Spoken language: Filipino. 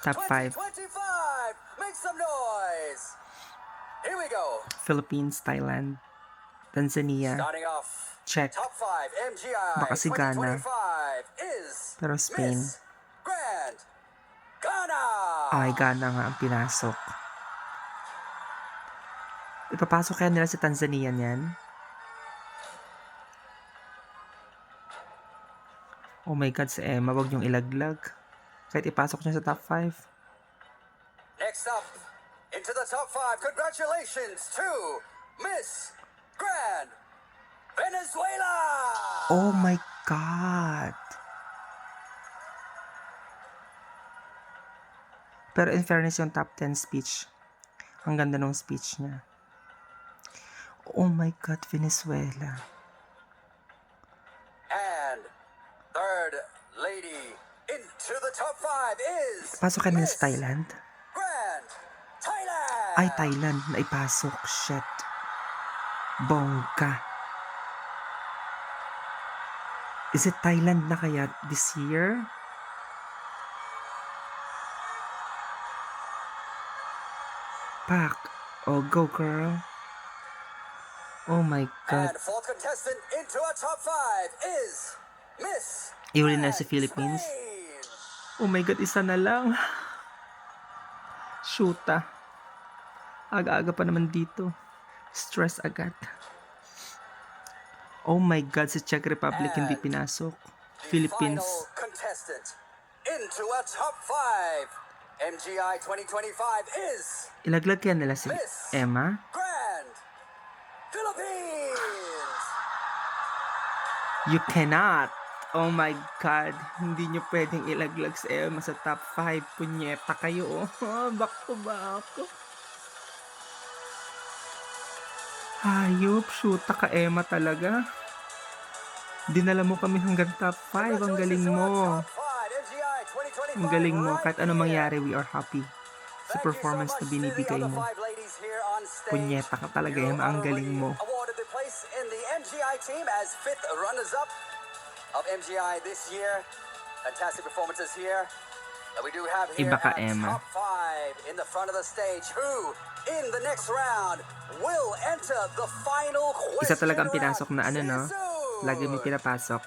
Top 5. 2025. Make some noise. Here we go. Philippines, Thailand, Tanzania, Starting off. Czech, Top 5 MGI baka si Ghana, 2025 is pero Spain. Miss Grand Ghana. Ay, Ghana nga ang pinasok. Ipapasok kaya nila si Tanzania niyan? Oh my God, si Emma, wag niyong ilaglag. Kahit ipasok niya sa top 5. Next up, into the top 5. Congratulations to Miss Grand Venezuela. Oh my God. Pero in fairness, yung top 10 speech, ang ganda ng speech niya. Oh my God, Venezuela. And third lady into the top 5 is Pasok ka nila Miss sa Thailand? Grand Thailand. Ay, Thailand, naipasok. Shit. Bongga. Is it Thailand na kaya this year? Pak. Oh, go girl. Oh my God. And fourth contestant into our top 5 is Miss Iuli na si Grand Philippines. Spain. Oh my God, isa na lang. Shoota. Aga-aga pa naman dito. Stress agad. Oh my God, si Czech Republic hindi And pinasok. The Philippines. final contestant into our top 5 MGI 2025 is Ilaglag kaya nila si Miss Emma? Grand Philippines. You cannot. Oh my God. Hindi nyo pwedeng ilaglag si Emma sa top 5. Punyeta kayo. Oh, back to back. Hayop. Shoota ka, Emma talaga. Dinala mo kami hanggang top 5. Ang galing mo. Ang galing mo. Kahit ano mangyari, we are happy sa performance na binibigay mo. Punyeta ka talaga, Emma. Ang galing mo. Awarded the place in the MGI team as 5th runners-up of MGI this year. Fantastic performances here. And we do have here Iba ka, our Emma. top 5 in the front of the stage who, in the next round, will enter the final question Isa talagang pinasok na ano, no? round. Lagi may pinapasok.